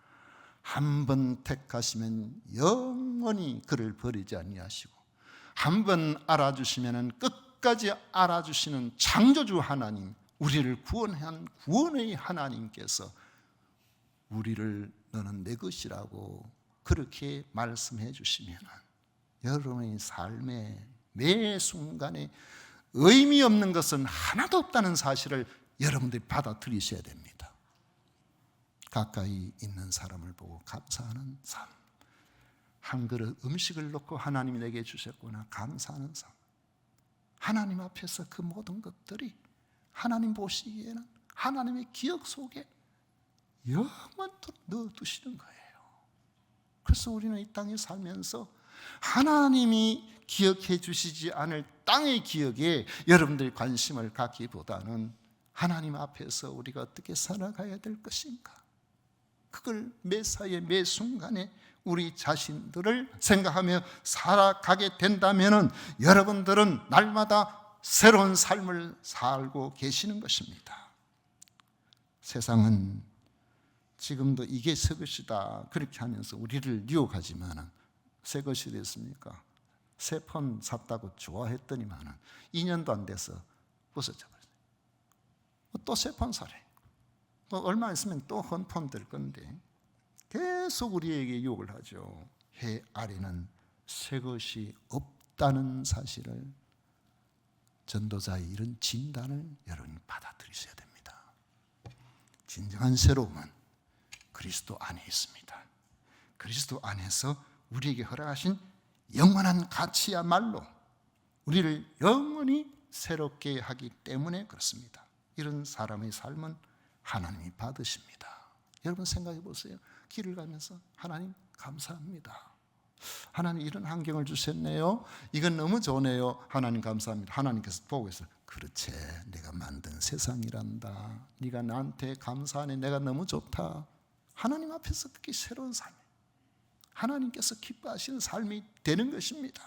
Speaker 1: 한 번 택하시면 영원히 그를 버리지 아니하시고, 한 번 알아주시면 끝까지 알아주시는 창조주 하나님, 우리를 구원한 구원의 하나님께서 우리를 너는 내 것이라고 그렇게 말씀해 주시면 여러분의 삶의 매 순간에 의미 없는 것은 하나도 없다는 사실을 여러분들이 받아들이셔야 됩니다. 가까이 있는 사람을 보고 감사하는 삶, 한 그릇 음식을 놓고 하나님이 내게 주셨구나 감사하는 삶, 하나님 앞에서 그 모든 것들이 하나님 보시기에는 하나님의 기억 속에 영원토록 넣어두시는 거예요. 그래서 우리는 이 땅에 살면서 하나님이 기억해 주시지 않을 땅의 기억에 여러분들이 관심을 갖기보다는 하나님 앞에서 우리가 어떻게 살아가야 될 것인가, 그걸 매사에 매 순간에 우리 자신들을 생각하며 살아가게 된다면 여러분들은 날마다 새로운 삶을 살고 계시는 것입니다. 세상은 지금도 이게 새 것이다 그렇게 하면서 우리를 유혹하지만 새 것이 됐습니까? 새 폰 샀다고 좋아했더니만 2년도 안 돼서 부서져 버렸어요. 또 새 폰 사래. 또 얼마 있으면 또 헌폰 될 건데 계속 우리에게 유혹을 하죠. 해 아래는 새 것이 없다는 사실을, 전도자의 이런 진단을 여러분이 받아들이셔야 됩니다. 진정한 새로움은 그리스도 안에 있습니다. 그리스도 안에서 우리에게 허락하신 영원한 가치야말로 우리를 영원히 새롭게 하기 때문에 그렇습니다. 이런 사람의 삶은 하나님이 받으십니다. 여러분 생각해 보세요. 길을 가면서 하나님 감사합니다. 하나님 이런 환경을 주셨네요. 이건 너무 좋네요. 하나님 감사합니다. 하나님께서 보고 있어요. 그렇지, 내가 만든 세상이란다. 네가 나한테 감사하네. 내가 너무 좋다. 하나님 앞에서 그게 새로운 삶, 하나님께서 기뻐하시는 삶이 되는 것입니다.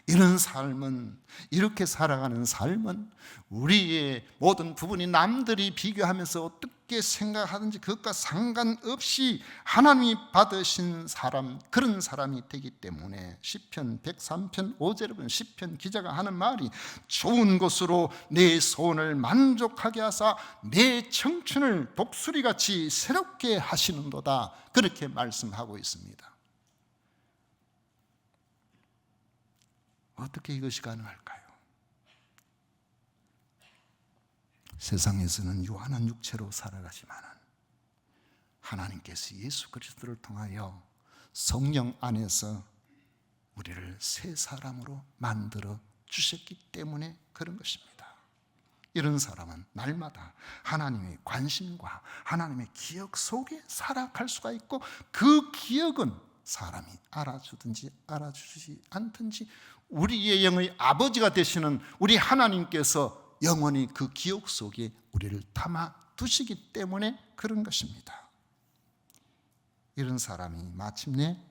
Speaker 1: 이런 삶은, 이렇게 살아가는 삶은 우리의 모든 부분이 남들이 비교하면서 어떻게 생각하든지 그것과 상관없이 하나님이 받으신 사람, 그런 사람이 되기 때문에 시편 103편 5절에 보면 시편 기자가 하는 말이 좋은 것으로 내 소원을 만족하게 하사 내 청춘을 독수리같이 새롭게 하시는도다, 그렇게 말씀하고 있습니다. 어떻게 이것이 가능할까요? 세상에서는 유한한 육체로 살아가지만 하나님께서 예수 그리스도를 통하여 성령 안에서 우리를 새 사람으로 만들어 주셨기 때문에 그런 것입니다. 이런 사람은 날마다 하나님의 관심과 하나님의 기억 속에 살아갈 수가 있고, 그 기억은 사람이 알아주든지 알아주지 않든지 우리의 영의 아버지가 되시는 우리 하나님께서 영원히 그 기억 속에 우리를 담아 두시기 때문에 그런 것입니다. 이런 사람이 마침내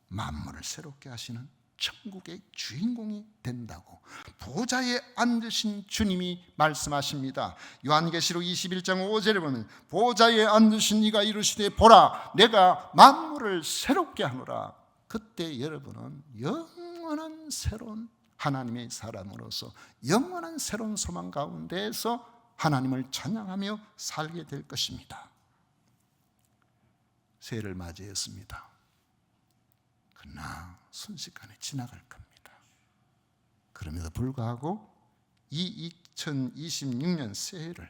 Speaker 1: 만물을 새롭게 하시는 천국의 주인공이 된다고 보좌에 앉으신 주님이 말씀하십니다. 요한계시록 21장 5절에 보면 보좌에 앉으신 이가 이르시되 보라 내가 만물을 새롭게 하노라. 그때 여러분은 영원한 새로운 하나님의 사람으로서 영원한 새로운 소망 가운데에서 하나님을 찬양하며 살게 될 것입니다. 새해를 맞이했습니다. 그러나 순식간에 지나갈 겁니다. 그럼에도 불구하고 이 2026년 새해를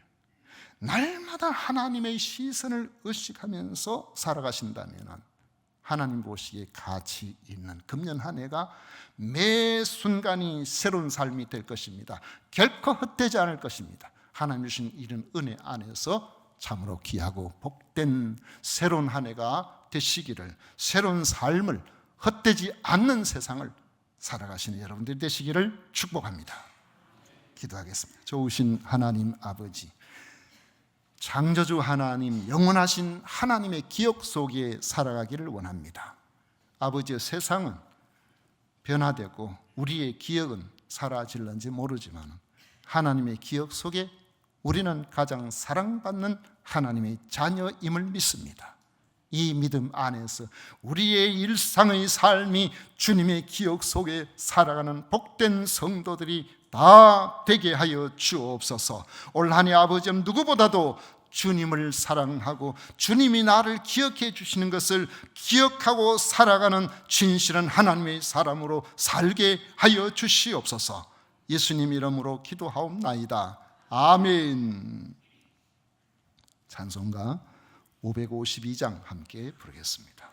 Speaker 1: 날마다 하나님의 시선을 의식하면서 살아가신다면 하나님 보시기에 가치 있는 금년 한 해가 매 순간이 새로운 삶이 될 것입니다. 결코 헛되지 않을 것입니다. 하나님 주신 이런 은혜 안에서 참으로 귀하고 복된 새로운 한 해가 되시기를, 새로운 삶을, 헛되지 않는 세상을 살아가시는 여러분들이 되시기를 축복합니다. 기도하겠습니다. 좋으신 하나님 아버지, 창조주 하나님, 영원하신 하나님의 기억 속에 살아가기를 원합니다. 아버지의 세상은 변화되고 우리의 기억은 사라질는지 모르지만 하나님의 기억 속에 우리는 가장 사랑받는 하나님의 자녀임을 믿습니다. 이 믿음 안에서 우리의 일상의 삶이 주님의 기억 속에 살아가는 복된 성도들이 다 되게 하여 주옵소서. 올 한 해 아버지 누구보다도 주님을 사랑하고 주님이 나를 기억해 주시는 것을 기억하고 살아가는 진실한 하나님의 사람으로 살게 하여 주시옵소서. 예수님 이름으로 기도하옵나이다. 아멘. 찬송가 552장 함께 부르겠습니다.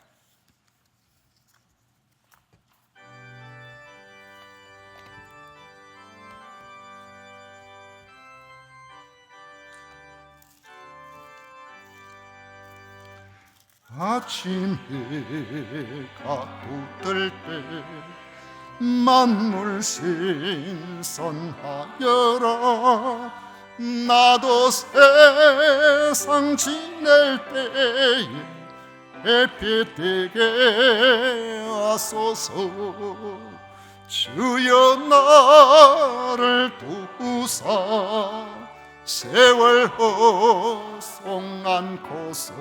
Speaker 1: 아침 해가 돋을 때 만물 신선하여라. 나도 세상 지낼 때에 햇빛 되게 하소서. 주여 나를 도우사 세월 허송 않고서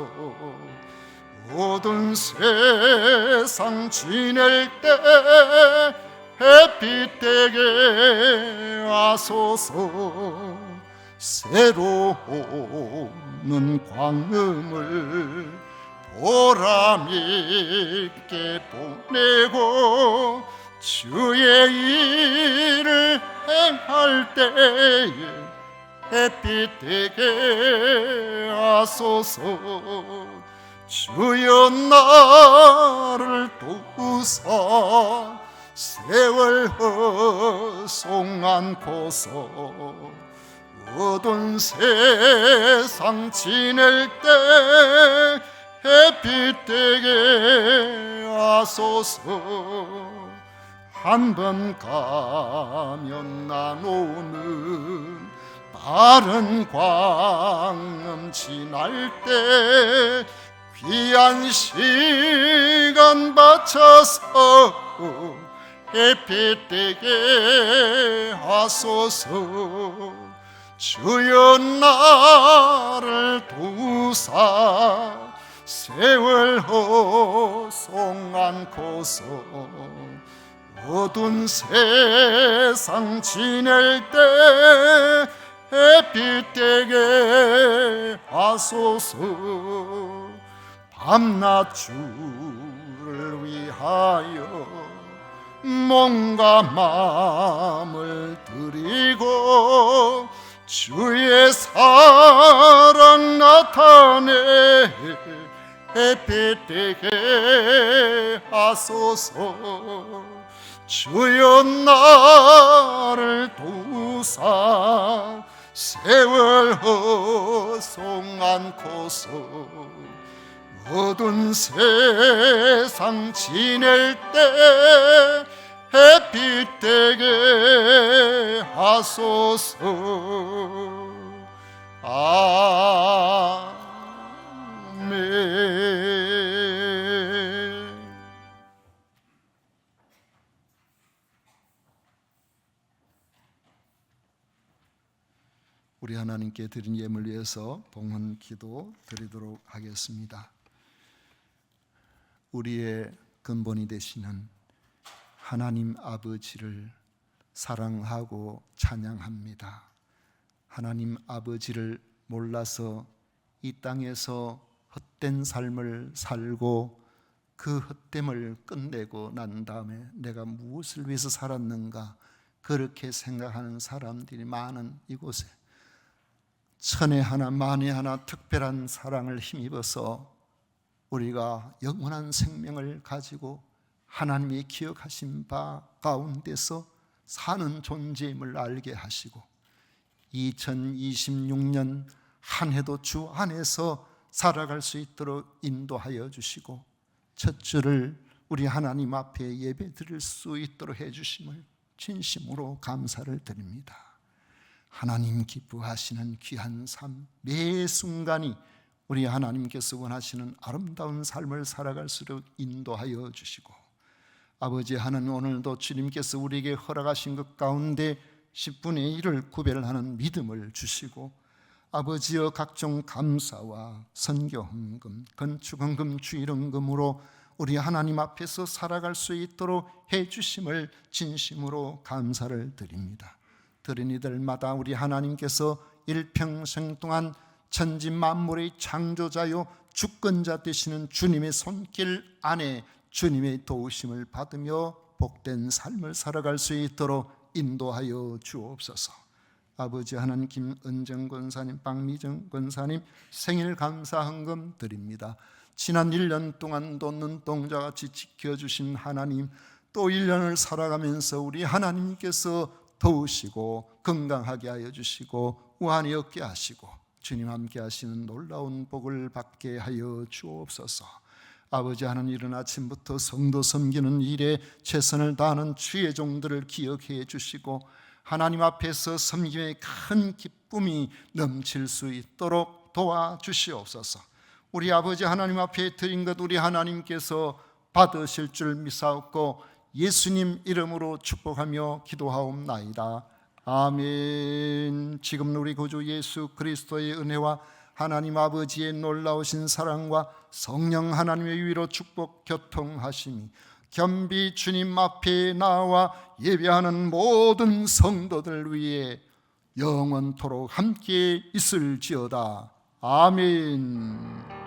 Speaker 1: 모든 세상 지낼 때 햇빛 되게 하소서. 새로운 광음을 보람있게 보내고 주의 일을 행할 때에 햇빛 되게 하소서. 주여 나를 도우사 세월 허송 않고서 모든 세상 지낼 때 햇빛 되게 하소서. 한 번 가면 난 오는 빠른 광음 지날 때 귀한 시간 바쳐서 햇빛 되게 하소서. 주여 나를 도우사 세월 허송 않고서 모든 세상 지낼 때 햇빛 되게 하소서. 밤낮 주를 위하여 몸과 마음을 드리고 주의 사랑 나타내 햇빛 되게 하소서. 주여 나를 도우사 세월 허송 않고서 모든 세상 지낼 때 햇빛 되게 하소서. 아멘. 우리 하나님께 드린 예물 위해서 봉헌 기도 드리도록 하겠습니다. 우리의 근본이 되시는 하나님 아버지를 사랑하고 찬양합니다. 하나님 아버지를 몰라서 이 땅에서 헛된 삶을 살고 그 헛됨을 끝내고 난 다음에 내가 무엇을 위해서 살았는가 그렇게 생각하는 사람들이 많은 이곳에 천에 하나 만에 하나 특별한 사랑을 힘입어서 우리가 영원한 생명을 가지고 하나님이 기억하신 바 가운데서 사는 존재임을 알게 하시고 2026년 한 해도 주 안에서 살아갈 수 있도록 인도하여 주시고 첫 주를 우리 하나님 앞에 예배 드릴 수 있도록 해주심을 진심으로 감사를 드립니다. 하나님 기뻐하시는 귀한 삶, 매 순간이 우리 하나님께서 원하시는 아름다운 삶을 살아갈수록 인도하여 주시고, 아버지 하나님, 오늘도 주님께서 우리에게 허락하신 것 가운데 10분의 1을 구별하는 믿음을 주시고, 아버지여 각종 감사와 선교헌금, 건축헌금, 주일헌금으로 우리 하나님 앞에서 살아갈 수 있도록 해주심을 진심으로 감사를 드립니다. 들은 이들마다 우리 하나님께서 일평생 동안 천지 만물의 창조자요 주권자 되시는 주님의 손길 안에 주님의 도우심을 받으며 복된 삶을 살아갈 수 있도록 인도하여 주옵소서. 아버지 하나님, 김은정 권사님, 박미정 권사님 생일 감사헌금 드립니다. 지난 1년 동안도 눈동자같이 지켜주신 하나님, 또 1년을 살아가면서 우리 하나님께서 도우시고 건강하게 하여 주시고 우한히 얻게 하시고 주님 함께 하시는 놀라운 복을 받게 하여 주옵소서. 아버지 하나님, 이른 아침부터 성도 섬기는 일에 최선을 다하는 주의 종들을 기억해 주시고 하나님 앞에서 섬김의 큰 기쁨이 넘칠 수 있도록 도와주시옵소서. 우리 아버지 하나님 앞에 드린 것 우리 하나님께서 받으실 줄 믿사옵고 예수님 이름으로 축복하며 기도하옵나이다. 아멘. 지금 우리 구주 예수 그리스도의 은혜와 하나님 아버지의 놀라우신 사랑과 성령 하나님의 위로 축복 교통하심이 겸비 주님 앞에 나와 예배하는 모든 성도들 위해 영원토록 함께 있을지어다. 아멘.